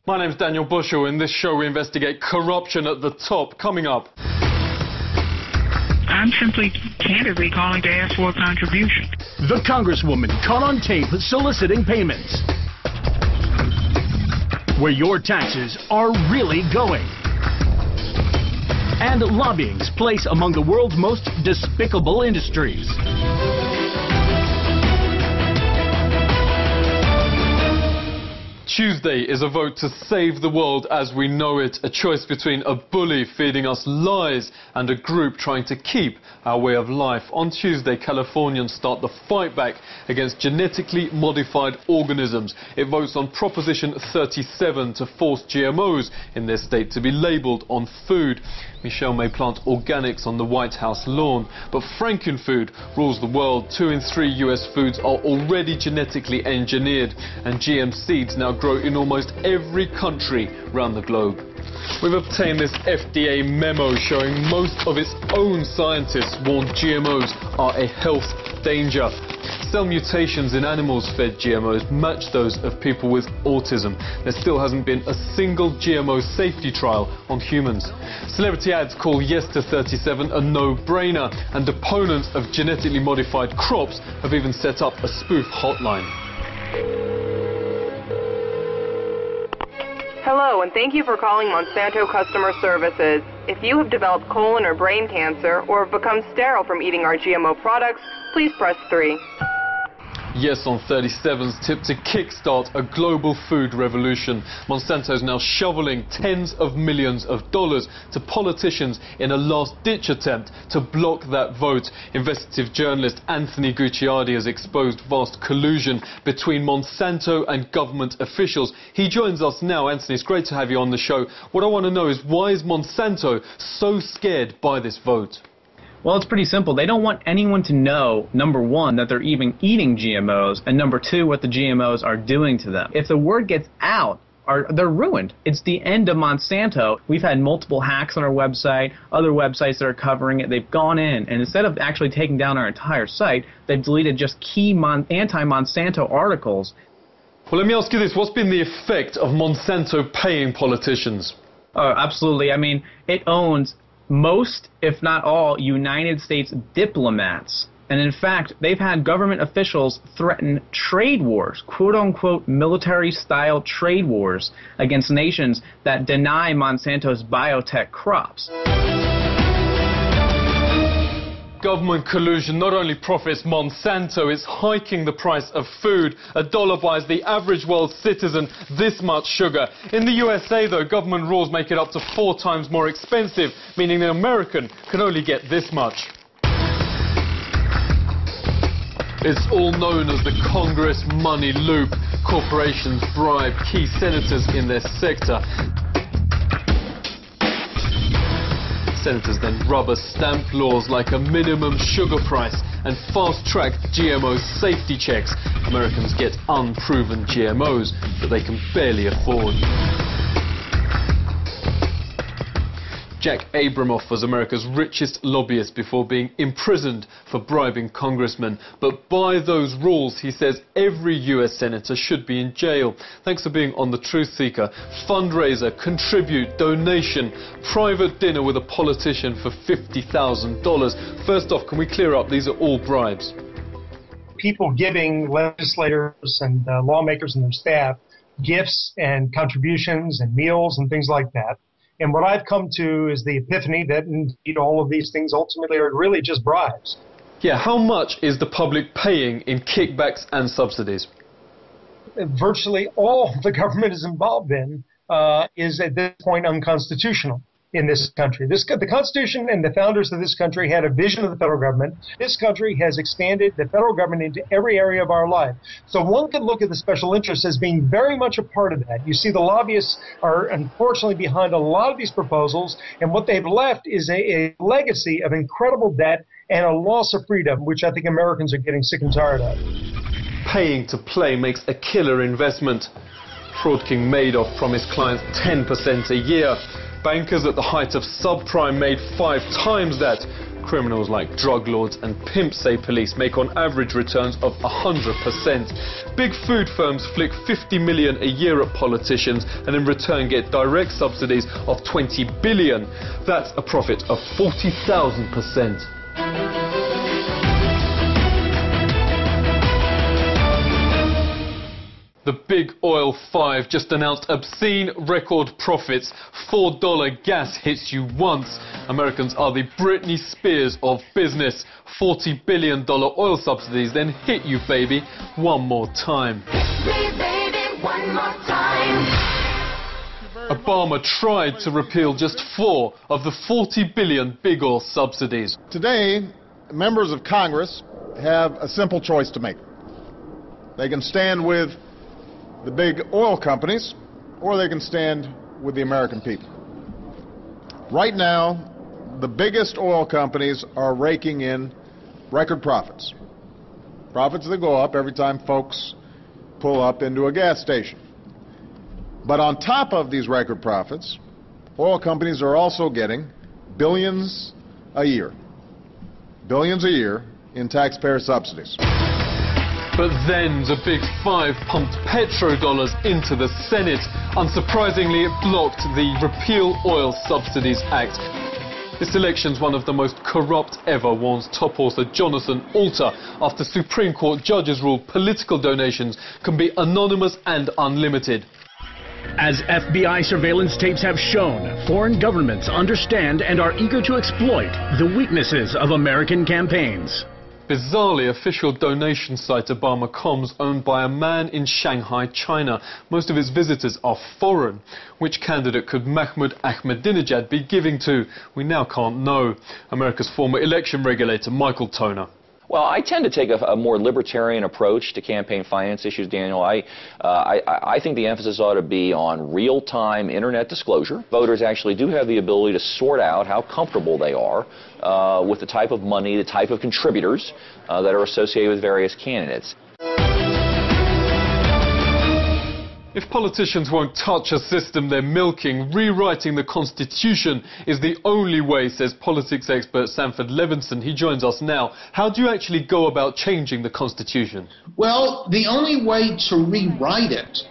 My name's Daniel Bushell. In this show we investigate corruption at the top. Coming up. I'm simply candidly calling to ask for a contribution. The Congresswoman caught on tape soliciting payments. Where your taxes are really going. And lobbying's place among the world's most despicable industries. Tuesday is a vote to save the world as we know it, a choice between a bully feeding us lies and a group trying to keep our way of life. On Tuesday, Californians start the fight back against genetically modified organisms. It votes on Proposition 37 to force GMOs in their state to be labelled on food. Michelle may plant organics on the White House lawn, but Frankenfood rules the world. 2 in 3 US foods are already genetically engineered, and GM seeds now grow in almost every country around the globe. We've obtained this FDA memo showing most of its own scientists warn GMOs are a health danger. Cell mutations in animals-fed GMOs match those of people with autism. There still hasn't been a single GMO safety trial on humans. Celebrity ads call Yes to 37 a no-brainer, and opponents of genetically modified crops have even set up a spoof hotline. Hello, and thank you for calling Monsanto Customer Services. If you have developed colon or brain cancer or have become sterile from eating our GMO products, please press 3. Yes on 37's tip to kickstart a global food revolution. Monsanto is now shoveling tens of millions of dollars to politicians in a last-ditch attempt to block that vote. Investigative journalist Anthony Gucciardi has exposed vast collusion between Monsanto and government officials. He joins us now. Anthony, it's great to have you on the show. What I want to know is, why is Monsanto so scared by this vote? Well, it's pretty simple. They don't want anyone to know, number one, that they're even eating GMOs, and number two, what the GMOs are doing to them. If the word gets out, they're ruined. It's the end of Monsanto. We've had multiple hacks on our website, other websites that are covering it. They've gone in, and instead of actually taking down our entire site, they've deleted just key anti-Monsanto articles. Well, let me ask you this. What's been the effect of Monsanto paying politicians? Oh, absolutely. I mean, it owns most, if not all, United States diplomats. And in fact, they've had government officials threaten trade wars, quote-unquote military-style trade wars, against nations that deny Monsanto's biotech crops. Government collusion not only profits Monsanto, it's hiking the price of food. $1 buys the average world citizen this much sugar. In the USA, though, government rules make it up to 4 times more expensive, meaning an American can only get this much. It's all known as the Congress money loop. Corporations bribe key senators in their sector. Senators then rubber stamp laws like a minimum sugar price and fast-track GMO safety checks. Americans get unproven GMOs that they can barely afford. Jack Abramoff was America's richest lobbyist before being imprisoned for bribing congressmen. But by those rules, he says every US senator should be in jail. Thanks for being on The Truth Seeker. Fundraiser, contribute, donation, private dinner with a politician for $50,000. First off, can we clear up these are all bribes? People giving legislators and lawmakers and their staff gifts and contributions and meals and things like that. And what I've come to is the epiphany that indeed all of these things ultimately are really just bribes. Yeah, how much is the public paying in kickbacks and subsidies? Virtually all the government is involved in is at this point unconstitutional in this country. The Constitution and the founders of this country had a vision of the federal government. This country has expanded the federal government into every area of our life. So one can look at the special interests as being very much a part of that. You see, the lobbyists are unfortunately behind a lot of these proposals, and what they've left is a legacy of incredible debt and a loss of freedom, which I think Americans are getting sick and tired of. Paying to play makes a killer investment. Fraud King Madoff promised clients 10% a year. Bankers at the height of subprime made 5 times that. Criminals like drug lords and pimps, say police, make on average returns of 100%. Big food firms flick 50 million a year at politicians and in return get direct subsidies of 20 billion. That's a profit of 40,000%. The Big Oil Five just announced obscene record profits. $4 gas hits you once. Americans are the Britney Spears of business. $40 billion oil subsidies then hit you, baby, one more time. Hit me, baby, one more time. Obama tried to repeal just 4 of the 40 billion big oil subsidies. Today, members of Congress have a simple choice to make. They can stand with the big oil companies, or they can stand with the American people. Right now, the biggest oil companies are raking in record profits. Profits that go up every time folks pull up into a gas station. But on top of these record profits, oil companies are also getting billions a year in taxpayer subsidies. But then the Big Five pumped petrodollars into the Senate. Unsurprisingly, it blocked the Repeal Oil Subsidies Act. This election's one of the most corrupt ever, warns top author Jonathan Alter, after Supreme Court judges ruled political donations can be anonymous and unlimited. As FBI surveillance tapes have shown, foreign governments understand and are eager to exploit the weaknesses of American campaigns. Bizarrely, official donation site Obama.com's owned by a man in Shanghai, China. Most of its visitors are foreign. Which candidate could Mahmoud Ahmadinejad be giving to? We now can't know. America's former election regulator, Michael Toner. Well, I tend to take a more libertarian approach to campaign finance issues, Daniel. I think the emphasis ought to be on real-time internet disclosure. Voters actually do have the ability to sort out how comfortable they are with the type of money, the type of contributors that are associated with various candidates. If politicians won't touch a system they're milking, rewriting the Constitution is the only way, says politics expert Sanford Levinson. He joins us now. How do you actually go about changing the Constitution? Well, the only way to rewrite it,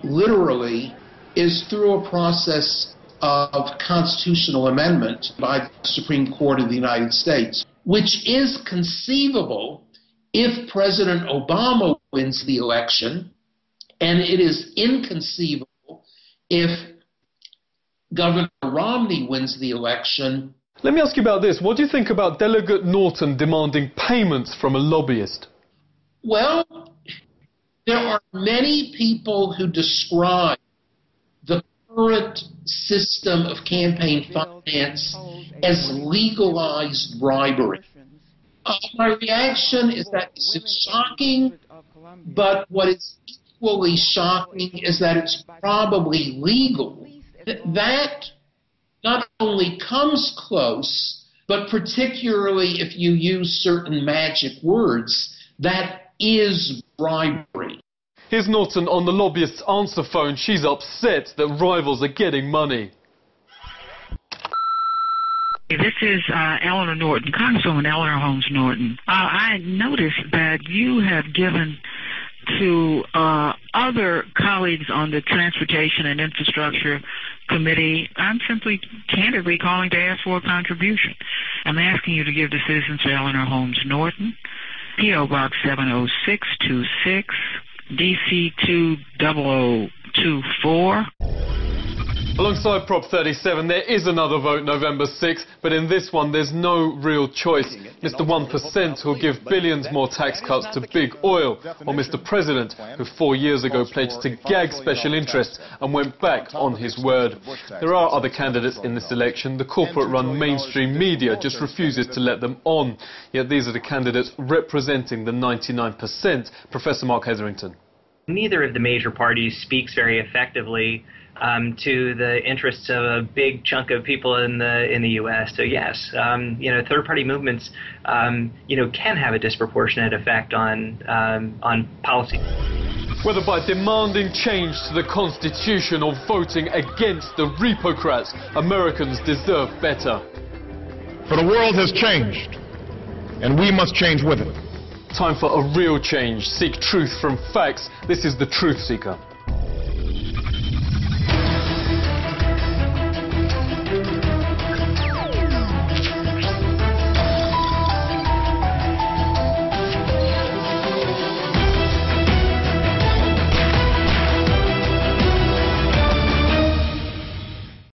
literally, is through a process of constitutional amendment by the Supreme Court of the United States, which is conceivable if President Obama wins the election. And it is inconceivable if Governor Romney wins the election. Let me ask you about this. What do you think about Delegate Norton demanding payments from a lobbyist? Well, there are many people who describe the current system of campaign finance as legalized bribery. My reaction is that it's shocking, but what is equally shocking is that it's probably legal. That not only comes close, but particularly if you use certain magic words, that is bribery. Here's Norton on the lobbyist's answer phone. She's upset that rivals are getting money. This is Eleanor Norton, Congresswoman Eleanor Holmes Norton. I noticed that you have given to other colleagues on the Transportation and Infrastructure Committee. I'm simply candidly calling to ask for a contribution. I'm asking you to give to Citizens for Eleanor Holmes Norton, P.O. Box 70626, DC 20024. Alongside Prop 37, there is another vote November 6th, but in this one there's no real choice. Mr. 1% who'll give billions more tax cuts to big oil, or Mr. President, who 4 years ago pledged to gag special interests and went back on his word. There are other candidates in this election. The corporate-run mainstream media just refuses to let them on. Yet these are the candidates representing the 99%. Professor Marc Hetherington. Neither of the major parties speaks very effectively to the interests of a big chunk of people in the U.S. So yes, third-party movements, can have a disproportionate effect on policy. Whether by demanding change to the Constitution or voting against the Repocrats, Americans deserve better. For the world has changed, and we must change with it. Time for a real change. Seek truth from facts. This is The Truth Seeker.